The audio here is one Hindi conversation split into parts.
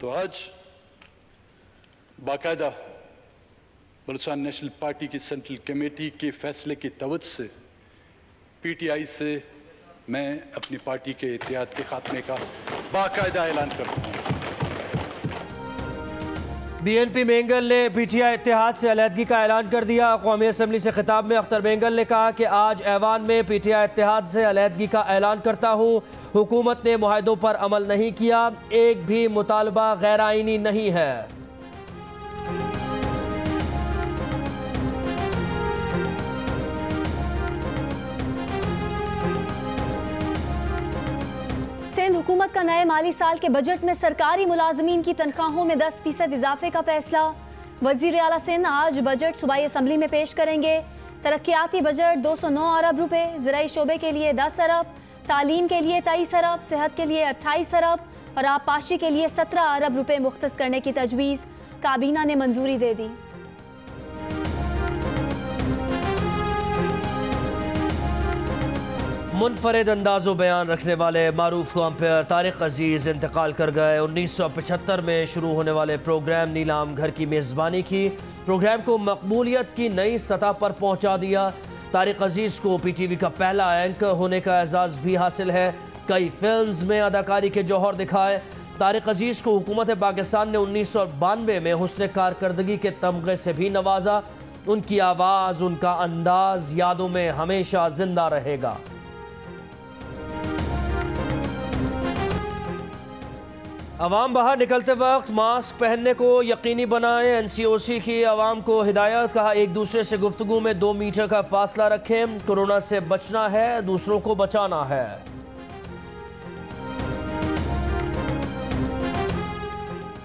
तो आज बाकायदा बलूचिस्तान नेशनल पार्टी की सेंट्रल कमेटी के फैसले की तवज्जो से PTI से मैं अपनी पार्टी के इत्तेहाद के खात्मे का बाकायदा ऐलान करता हूँ। BNP मेंगल ने PTI इत्तेहाद से अलहदगी का ऐलान कर दिया। कौमी असम्बली से खिताब में अख्तर मेंगल ने कहा कि आज ऐवान में PTI इत्तेहाद से अलहदगी का ऐलान करता हूँ। हुकूमत ने मुआहदों पर अमल नहीं किया, एक भी मुतालबा गैर आईनी नहीं है। सिंध हुकूमत का नए माली साल के बजट में सरकारी मुलाजमीन की तनख्वाहों में 10% इजाफे का फैसला। वजीर आला सिंध आज बजट सूबाई असम्बली में पेश करेंगे। तरक्याती बजट 209 अरब रुपए, ज़राई शोबे के लिए 10 अरब, तालीम के लिए 23 अरब, सेहत के लिए 28 अरब और आबपाशी के लिए 17 अरब रुपए मुख्तस करने की तजवीज़ काबीना ने मंजूरी दे दी। मुनफरिद अंदाज़ो बयान रखने वाले मारूफ अंपायर तारिक अजीज़ इंतकाल कर गए। 1975 में शुरू होने वाले प्रोग्राम नीलाम घर की मेज़बानी की, प्रोग्राम को मकबूलियत की नई सतह पर पहुंचा दिया। तारिक अजीज़ को PTV का पहला एंकर होने का एजाज़ भी हासिल है। कई फिल्म्स में अदाकारी के जौहर दिखाए। तारिक अजीज़ को हुकूमत पाकिस्तान ने 1992 में हुस्न कारकर्दगी के तमगे से भी नवाजा। उनकी आवाज़, उनका अंदाज यादों में हमेशा जिंदा रहेगा। अवाम बाहर निकलते वक्त मास्क पहनने को यकीनी बनाएं। NCOC की अवाम को हिदायत, कहा एक दूसरे से गुफ्तगू में 2 मीटर का फासला रखें। कोरोना से बचना है, दूसरों को बचाना है।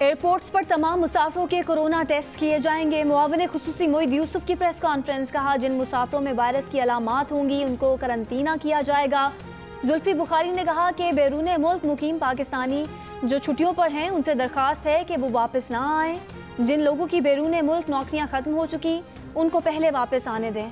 एयरपोर्ट्स पर तमाम मुसाफिरों के कोरोना टेस्ट किए जाएंगे। मुआविन खुसूसी मोईद यूसुफ की प्रेस कॉन्फ्रेंस, कहा जिन मुसाफिरों में वायरस की अलामात होंगी उनको करंतना किया जाएगा। जुल्फी बुखारी ने कहा कि बैरून मुल्क मुकीम पाकिस्तानी जो छुट्टियों पर हैं उनसे दरख्वास्त है कि वो वापस ना आएँ। जिन लोगों की बैरून मुल्क नौकरियां ख़त्म हो चुकी उनको पहले वापस आने दें।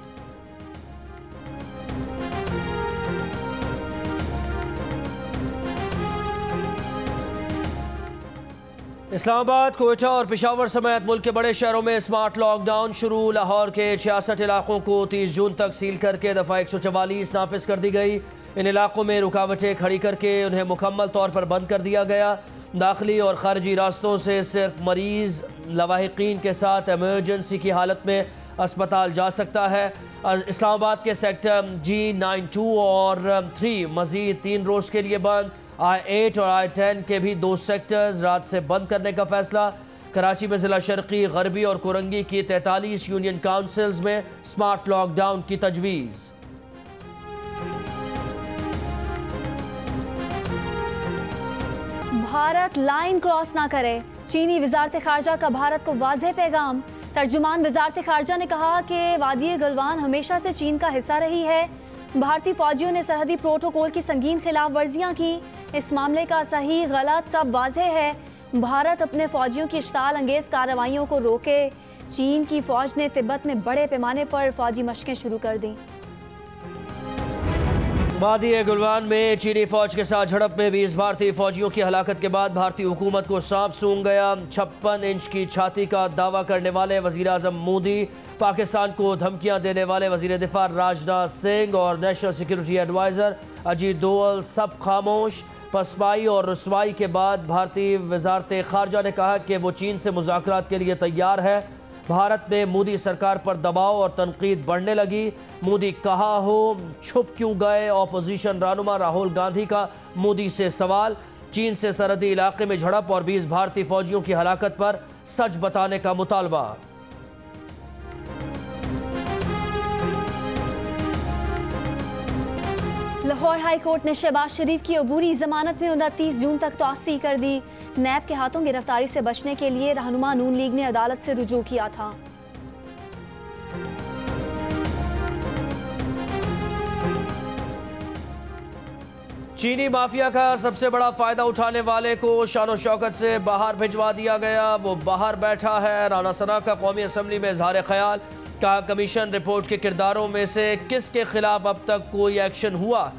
इस्लामाबाद, कोयटा और पेशावर समेत मुल्क के बड़े शहरों में स्मार्ट लॉकडाउन शुरू। लाहौर के 66 इलाकों को 30 जून तक सील करके दफ़ा 144 नाफिज कर दी गई। इन इलाकों में रुकावटें खड़ी करके उन्हें मुकम्मल तौर पर बंद कर दिया गया। दाखिली और खारजी रास्तों से सिर्फ मरीज़ लवाहिकीन के साथ एमरजेंसी की हालत में अस्पताल जा सकता है। इस्लामाबाद के सेक्टर G92 और 3 मज़ीद 3 रोज़ के लिए बंद। I8 और I10 के भी 2 सेक्टर्स रात से बंद करने का फैसला। कराची में ज़िला शर्की, गरबी और कोरंगी की 43 यूनियन काउंसिल्स में स्मार्ट लॉकडाउन की तजवीज़। भारत लाइन क्रॉस ना करे, चीनी वजारत खारजा का भारत को वाज़ेह पैगाम। तर्जुमान वजारत खारजा ने कहा कि वादी गलवान हमेशा से चीन का हिस्सा रही है। भारतीय फौजियों ने सरहदी प्रोटोकॉल की संगीन खिलाफ वर्जियाँ की। इस मामले का सही गलत सब वाज़ेह है। भारत अपने फौजियों की इश्ताल अंगेज कार्रवाइयों को रोके। चीन की फौज ने तिब्बत में बड़े पैमाने पर फौजी मशकें शुरू कर दी। वादी गुलवान में चीनी फौज के साथ झड़प में 20 भारतीय फौजियों की हलाकत के बाद भारतीय हुकूमत को सांप सूंघ गया। 56 इंच की छाती का दावा करने वाले वजीर आजम मोदी, पाकिस्तान को धमकियां देने वाले वजीर दिफा राजनाथ सिंह और national security adviser Ajit Doval सब खामोश। पसपाई और रसवाई के बाद भारतीय वजारत खारजा ने कहा कि वो चीन से मुज़ाकरात के लिए तैयार है। भारत में मोदी सरकार पर दबाव और तनकीद बढ़ने लगी। मोदी कहाँ हो, छुप क्यों गए? ऑपोजिशन रहनुमा राहुल गांधी का मोदी से सवाल। चीन से सरहदी इलाके में झड़प और 20 भारतीय फौजियों की हलाकत पर सच बताने का मुतालबा। लाहौर हाई कोर्ट ने शहबाज शरीफ की अबूरी जमानत में 29 जून तक तौसी कर दी। नैब के हाथों गिरफ्तारी से बचने के लिए रहनुमा नून लीग ने अदालत से रुजू किया था। चीनी माफिया का सबसे बड़ा फायदा उठाने वाले को शान शौकत से बाहर भिजवा दिया गया। वो बाहर बैठा है। राना सना का कौमी असम्बली में इजहार ख्याल, कहा कमीशन रिपोर्ट के किरदारों में से किसके खिलाफ अब तक कोई एक्शन हुआ?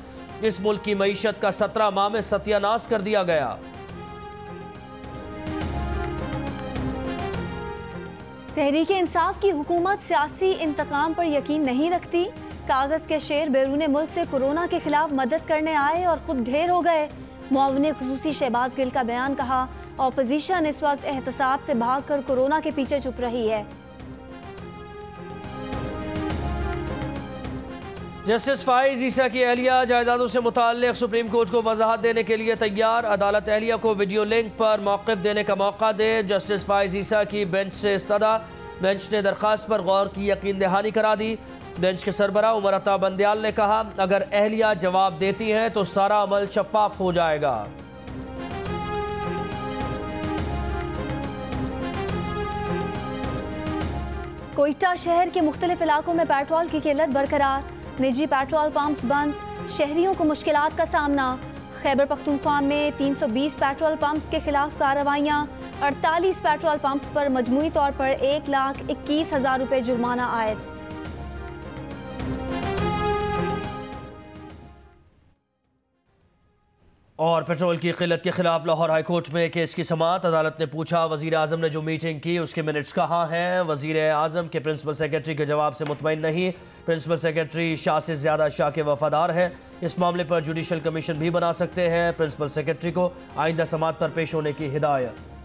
इस मुल्क की मईशत का 17 माह में सत्यानाश कर दिया गया। तहरीक इंसाफ की हुकूमत सियासी इंतकाम पर यकीन नहीं रखती। कागज़ के शेर बैरून मुल्क से कोरोना के खिलाफ मदद करने आए और खुद ढेर हो गए। मुआविन खुसूसी शहबाज गिल का बयान, कहा अपोजिशन इस वक्त एहतसाब से भागकर कोरोना के पीछे छुप रही है। जस्टिस फाइज ईसा की अहलिया जायदादों से मुताल्लिक सुप्रीम कोर्ट को वजाहत देने के लिए तैयार। अदालत अहलिया को वीडियो लिंक पर मौक़िफ़ देने का मौका दे। जस्टिस फाइज ईसा की बेंच से इस्तदा। बेंच ने दरख्वास्त पर गौर की यकीन दहानी करा दी। बेंच के सरबरा उमर अता बंदयाल ने कहा, अगर अहलिया जवाब देती हैं तो सारा अमल शफाफ हो जाएगा। कोयटा शहर के मुख्तलिफ इलाकों में पेट्रोल की किल्लत बरकरार। निजी पेट्रोल पंप्स बंद, शहरियों को मुश्किलात का सामना। खैबर पख्तूनख्वा में 320 पेट्रोल पंप्स के खिलाफ कार्रवाइयाँ। 48 पेट्रोल पंप्स पर मजमूई तौर पर 1,21,000 रुपये जुर्माना आयद। और पेट्रोल की किल्लत के खिलाफ लाहौर हाई कोर्ट में केस की समाअत। अदालत ने पूछा, वजीर आजम ने जो मीटिंग की उसके मिनट्स कहाँ हैं? वजीर आजम के प्रिंसिपल सेक्रेटरी के जवाब से मुतमईन नहीं। प्रिंसिपल सेक्रेटरी शाह से ज़्यादा शाह के वफादार है। इस मामले पर जुडिशल कमीशन भी बना सकते हैं। प्रिंसिपल सेक्रेटरी को आइंदा समाअत पर पेश होने की हिदायत।